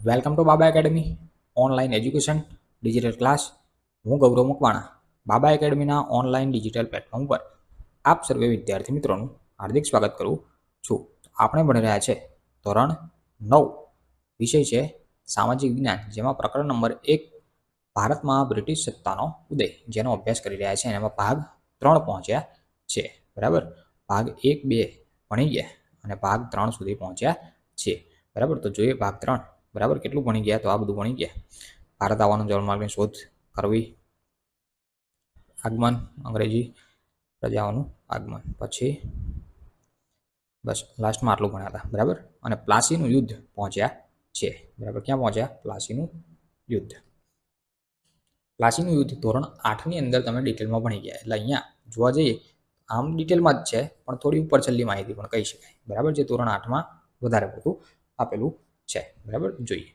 Welcome to Baba academy online education digital class. હું ગૌરવ મકવાણા બાબા એકેડમીના online digital platform પર આપ સર્વે વિદ્યાર્થી મિત્રોનું હાર્દિક સ્વાગત કરું છું. આપણે ભણી રહ્યા છે ધોરણ 9, વિષય છે સામાજિક વિજ્ઞાન, જેમાં પ્રકરણ નંબર 1 ભારતમાં બ્રિટિશ સત્તાનો ઉદય, જેનો અભ્યાસ કરી રહ્યા છે. એમાં ભાગ 3 પહોંચ્યા છે. બરાબર, ભાગ 1, 2 ભણી ગયા અને ભાગ 3 સુધી પહોંચ્યા છે. બરાબર, તો જોઈએ ભાગ 3. બરાબર, કેટલું ભણી ગયા? તો આ બધું ભણી ગયા. ભારત આવવાનું જળમાર્ગની શોધ કરવી, આગમન, અંગ્રેજી પ્રજાઓનું આગમન, પછી બસ લાસ્ટમાં આટલું ભણ્યા હતા. બરાબર, અને પ્લાસીનું યુદ્ધ પહોંચ્યા છે. બરાબર, ક્યાં પહોંચ્યા? પ્લાસીનું યુદ્ધ. પ્લાસીનું યુદ્ધ ધોરણ 8ની અંદર તમે ડિટેલમાં ભણી ગયા. એટલે અહીંયા જોવા જઈએ આમ ડિટેલમાં જ છે, પણ થોડી ઉપર છેલ્લી માહિતી પણ કહી શકાય. બરાબર, જે ધોરણ 8માં વધારે પડતું આપેલું છે. બરાબર, જોઈએ.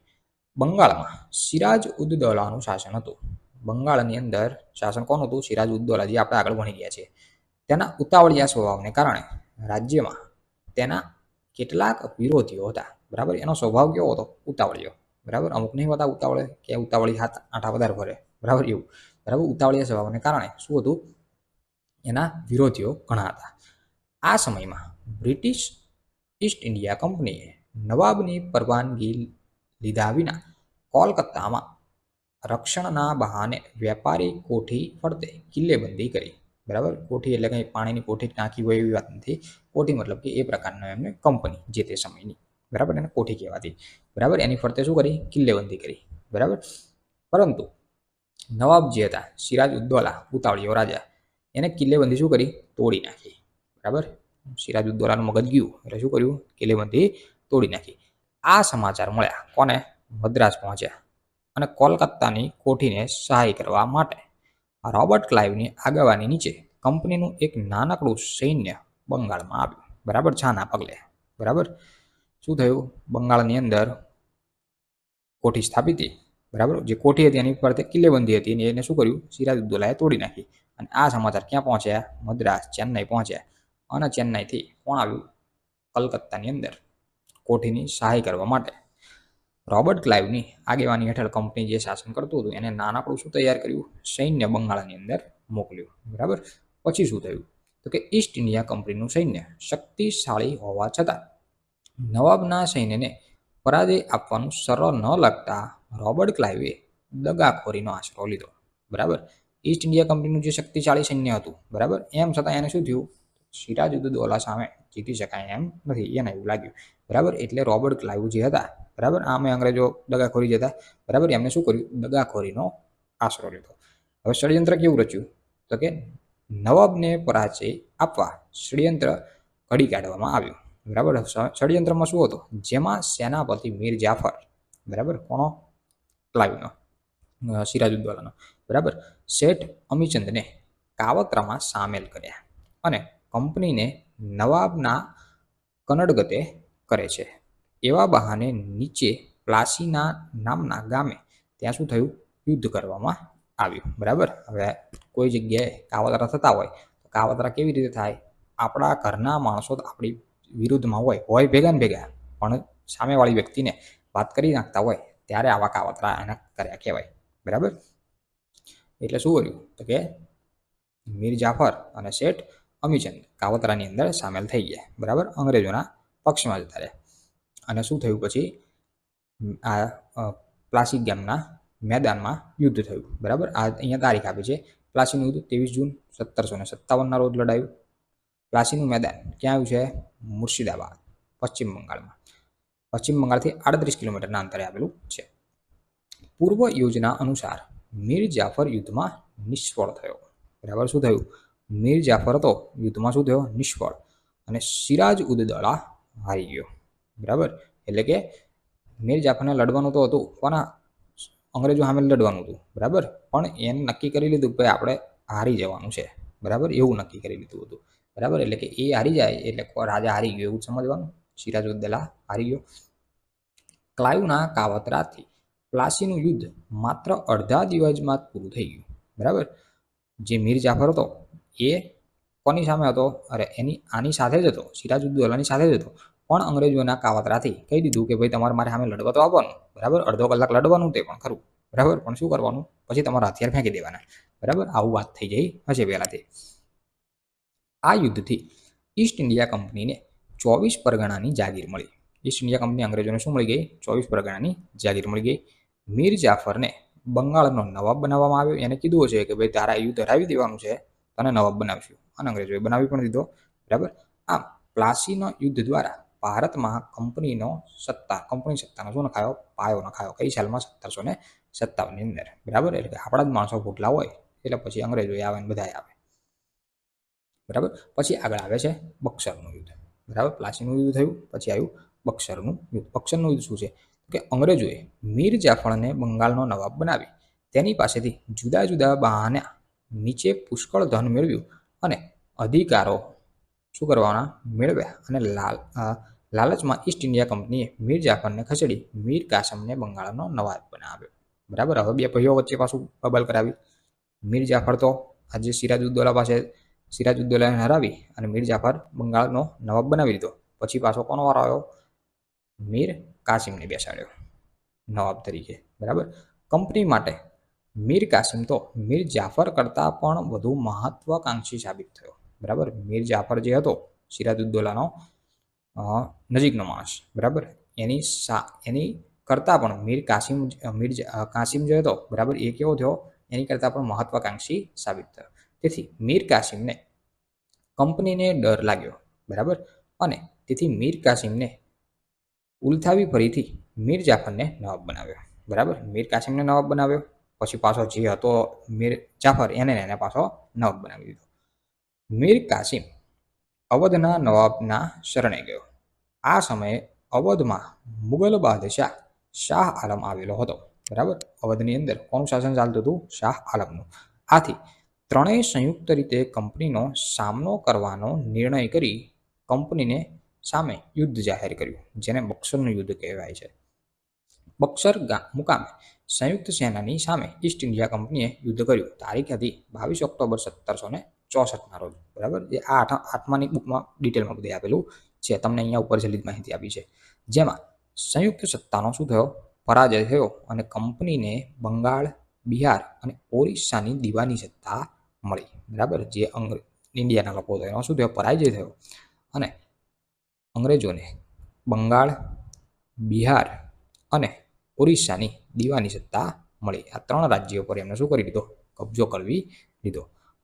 બંગાળમાં સિરાજ ઉદ દૌલાનું શાસન હતું. બંગાળની અંદર શાસન કોણ હતું? સિરાજ ઉદ દૌલા, જે આપણે આગળ ભણી ગયા છીએ. તેના ઉતાવળિયા સ્વભાવને કારણે રાજ્યમાં તેના કેટલાક વિરોધીઓ હતા. બરાબર, એનો સ્વભાવ કેવો હતો? ઉતાવળિયો. બરાબર, અમુક નહીં હોતા ઉતાવળે કે ઉતાવળી હાથ આઠા વધારે ભરે. બરાબર, એવું. બરાબર, ઉતાવળિયા સ્વભાવને કારણે શું હતું? એના વિરોધીઓ ઘણા હતા. આ સમયમાં બ્રિટિશ ઈસ્ટ ઇન્ડિયા કંપનીએ નવાબની પરવાનગી લીધા વિના કોલકાતામાં રક્ષણના બહાને વેપારી કોઠી ફરતે કિલ્લેબંધી કરી. બરાબર, કોઠી એટલે કંઈ પાણીની કોઠી નાખી હોય એવી વાત નથી. કોઠી મતલબ કે એ પ્રકારનો એમને કંપની જે તે સમયની, બરાબર, એને કોઠી કહેવાતી. બરાબર, એની ફરતે શું કરી? કિલ્લેબંધી કરી. બરાબર, પરંતુ નવાબ જે હતા સિરાજ ઉદ દૌલા, ઉતાવળિયો રાજા, એને કિલ્લેબંધી શું કરી? તોડી નાખી. બરાબર, સિરાજ ઉદ દૌલાનું મગજ ગયું એટલે શું કર્યું? કિલ્લેબંધી તોડી નાખી. આ સમાચાર મળ્યા કોને? મદ્રાસ પહોંચ્યા અને કોલકાતાની કોઠીને સહાય કરવા માટે રોબર્ટ ક્લાઇવની આગેવાની નીચે કંપનીનું એક નાનકડું સૈન્ય બંગાળમાં આવ્યું. બરાબર, છાના પગલે. બરાબર, શું થયું? બંગાળની અંદર કોઠી સ્થાપિત હતી. બરાબર, જે કોઠી હતી એની પર કિલ્લેબંધી હતી, એને શું કર્યું? સિરાજ ઉદ દૌલાએ તોડી નાખી. અને આ સમાચાર ક્યાં પહોંચ્યા? મદ્રાસ, ચેન્નાઈ પહોંચ્યા. અને ચેન્નાઈથી કોણ આવ્યું? કલકત્તાની અંદર કોઠીની સહાય કરવા માટે રોબર્ટ ક્લાઇવની આગેવાની હેઠળ કંપની જે શાસન કરતું હતું એને નાનકડું શું તૈયાર કર્યું? સૈન્ય બંગાળની અંદર મોકલ્યું. બરાબર, પછી શું થયું? તો કે ઈસ્ટ ઇન્ડિયા કંપનીનું સૈન્ય શક્તિશાળી હોવા છતાં નવાબના સૈન્યને પરાજય આપવાનું સરળ ન લાગતા રોબર્ટ ક્લાઇવે દગાખોરીનો આશરો લીધો. બરાબર, ઈસ્ટ ઇન્ડિયા કંપનીનું જે શક્તિશાળી સૈન્ય હતું, બરાબર, એમ છતાં એને શું થયું? સિરાજ ઉદ દૌલા સામે જીતી શકાય એમ નથી, એને એવું લાગ્યું. બરાબર, એટલે રોબર્ટ ક્લાઇવ જે હતા, બરાબર, આમે અંગ્રેજો દગાખોરી જતા. બરાબર, એમને શું કર્યું? દગાખોરીનો આશરો લીધો. હવે ષડયંત્ર કેવું રચ્યું? તો કે નવાબને પરાજય આપવા ષડયંત્ર ઘડી કાઢવામાં આવ્યું. બરાબર, ષડયંત્રમાં શું હતું? જેમાં સેનાપતિ મીર જાફર, બરાબર, કોનો? ક્લાઇવનો, સિરાજ ઉદ દૌલાનો. બરાબર, શેઠ અમીચંદને કાવતરામાં સામેલ કર્યા અને કંપનીને નવાબના કનડગતે કરે છે એવા બહાને નીચે પ્લાસીના નામના ગામે ત્યાં શું થયું? યુદ્ધ કરવામાં આવ્યું. બરાબર, હવે કોઈ જગ્યાએ કાવતરા થતા હોય તો કાવતરા કેવી રીતે થાય? આપણા ઘરના માણસો આપણી વિરુદ્ધમાં હોય ભેગા ને ભેગા, પણ સામેવાળી વ્યક્તિને વાત કરી નાખતા હોય ત્યારે આવા કાવતરા એના કર્યા કહેવાય. બરાબર, એટલે શું કર્યું? તો કે મીર જાફર અને શેઠ અમીચંદ કાવતરાની અંદર સામેલ થઈ ગયા. બરાબર, અંગ્રેજોના પક્ષમાં જતા રહ્યા. અને શું થયું પછી? આ પ્લાસી ગામના મેદાનમાં યુદ્ધ થયું. બરાબર, આ અહીંયા તારીખ આપી છે. પ્લાસીનું યુદ્ધ 23 જૂન 1757ના રોજ લડાયું. પ્લાસીનું મેદાન ક્યાં આવ્યું છે? મુર્શિદાબાદ, પશ્ચિમ બંગાળમાં. પશ્ચિમ બંગાળથી 38 કિલોમીટરના અંતરે આવેલું છે. પૂર્વ યોજના અનુસાર મીર જાફર યુદ્ધમાં નિષ્ફળ થયો. બરાબર, શું થયું? મીર જાફર હતો યુદ્ધમાં શું થયો? નિષ્ફળ. અને સિરાજ ઉદ દૌલા હારી ગયો. બરાબર, એટલે કે મીર જાફરને લડવાનું તો હતું, પણ અંગ્રેજો સામે લડવાનું હતું. બરાબર, પણ એને નક્કી કરી લીધું કે આપણે હારી જવાનું છે. બરાબર, એવું નક્કી કરી લીધું હતું. બરાબર, એટલે કે એ હારી જાય એટલે રાજા હારી ગયો એવું સમજવાનું. સિરાજ ઉદ દૌલા હારી ગયો. ક્લાઇવના કાવતરાથી પ્લાસીનું યુદ્ધ માત્ર અડધા દિવસમાં પૂરું થઈ ગયું. બરાબર, જે મીર જાફર હતો એ કોની સામે હતો? અરે આની સાથે જ હતો, સિરાજ ઉદ દૌલાની સાથે જ હતો. પણ અંગ્રેજોના કાવતરાથી કહી દીધું કે ભાઈ તમારે મારે સામે લડવા તો આવવાનું, બરાબર, અડધો કલાક લડવાનું તે પણ ખરું, બરાબર, પણ શું કરવાનું, પછી તમારા હથિયાર ફેંકી દેવાના, બરાબર, આવું વાત થઈ ગઈ હશે પહેલાથી. આ યુદ્ધથી ઈસ્ટ ઇન્ડિયા કંપનીને 24 પરગણાની જાગીર મળી. ઈસ્ટ ઇન્ડિયા કંપની અંગ્રેજોને શું મળી ગઈ? 24 પરગણાની જાગીર મળી ગઈ. મીર જાફરને બંગાળનો નવાબ બનાવવામાં આવ્યો. એને કીધું છે કે ભાઈ તારા યુદ્ધ હરાવી દેવાનું છે, તને નવાબ બનાવશું, અને અંગ્રેજોએ બનાવી પણ દીધો, બરાબર. આમ પ્લાસીના યુદ્ધ દ્વારા ભારતમાં કંપની સત્તાનો શું નખાયો? પાયો નખાયો. કઈ સાલમાં? 1757ની અંદર, બરાબર. એટલે આપણા જ માણસો ફૂટલા હોય એટલે પછી અંગ્રેજો આવે ને બધા આવે, બરાબર. પછી આગળ આવે છે બક્સરનું યુદ્ધ, બરાબર. પ્લાસીનું યુદ્ધ થયું, પછી આવ્યું બક્સરનું યુદ્ધ. બક્સરનું યુદ્ધ શું છે કે અંગ્રેજોએ મીર જાફરને બંગાળનો નવાબ બનાવી તેની પાસેથી જુદા જુદા બહાના નીચે પુષ્કળ ધન મેળવ્યું અને અધિકારો શું કરવાના? મેળવ્યા. અને લાલચમાં ઈસ્ટ ઇન્ડિયા કંપનીએ મીર જાફરને ખસેડી મીર કાસમને બંગાળનો નવાબ બનાવ્યો, બરાબર. હવે બે ભાઈઓ વચ્ચે પાછું બબલ કરાવી. મીર જાફર તો આજે સિરાજુદ્દૌલાને હરાવી અને મીર જાફર બંગાળનો નવાબ બનાવી દીધો. પછી પાછો કોનો વારો આવ્યો? મીર કાસિમને બેસાડ્યો નવાબ તરીકે, બરાબર. કંપની માટે મીર કાસિમ તો મીર જાફર કરતાં પણ વધુ મહત્વાકાંક્ષી સાબિત થયો, બરાબર. મીર જાફર જે હતો સિરાજુદ્દૌલાનો નજીકનો માણસ, બરાબર, એની કરતાં પણ કાસિમ જે હતો, બરાબર, એ કેવો થયો? એની કરતાં પણ મહત્વાકાંક્ષી સાબિત થયો. તેથી મીર કાસિમને કંપનીને ડર લાગ્યો, બરાબર, અને તેથી મીર કાસિમને ઉલથાવી ફરીથી મીર જાફરને નવાબ બનાવ્યો, બરાબર. મીર કાસિમને નવાબ બનાવ્યો, પછી પાછો જે હતો મીર જાફર એને પાછો નવાબ બનાવી દીધો. મીર કાસિમ અવધના નવાબના શરણે ગયો. આ સમયે અવધમાં મુગલ બાદશાહ શાહ આલમ આવેલો હતો, બરાબર. અવધની અંદર કોનું શાસન ચાલતું હતું? શાહ આલમનું. આથી ત્રણેય સંયુક્ત રીતે કંપનીનો સામનો કરવાનો નિર્ણય કરી કંપનીને સામે યુદ્ધ જાહેર કર્યું, જેને બક્સરનું યુદ્ધ કહેવાય છે. બક્સર મુકામે સંયુક્ત સેનાની સામે ઈસ્ટ ઇન્ડિયા કંપનીએ યુદ્ધ કર્યું. તારીખ હતી 22 ઓક્ટોબર 1764ના રોજ, બરાબર. જે આ આઠમાની બુકમાં ડિટેલમાં બધે આપેલું છે, તમને અહીંયા ઉપર જલ્દી માહિતી આપી છે. જેમાં સંયુક્ત સત્તાનો શું થયો? પરાજય થયો અને કંપનીને બંગાળ, બિહાર અને ઓરિસ્સાની દીવાની સત્તા મળી, બરાબર. જે ઇન્ડિયાના લોકો હતો એનો શું થયો? પરાજય થયો અને અંગ્રેજોને બંગાળ, બિહાર અને ઓરિસ્સાની દીવાની સત્તા મળી. આ ત્રણ રાજ્યો પર એમને શું કરી દીધો? કબજો કરી લીધો.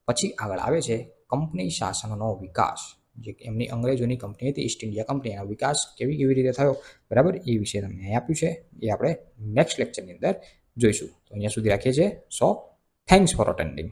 પછી આગળ આવે છે કંપની શાસનનો વિકાસ. જે એમની અંગ્રેજોની કંપની હતી ઈસ્ટ ઇન્ડિયા કંપની, એનો વિકાસ કેવી રીતે થયો, બરાબર, એ વિશે તમને અહીં આપ્યું છે. એ આપણે નેક્સ્ટ લેક્ચરની અંદર જોઈશું. તો અહીંયા સુધી રાખીએ છીએ. સો થેન્ક્સ ફોર અટેન્ડિંગ.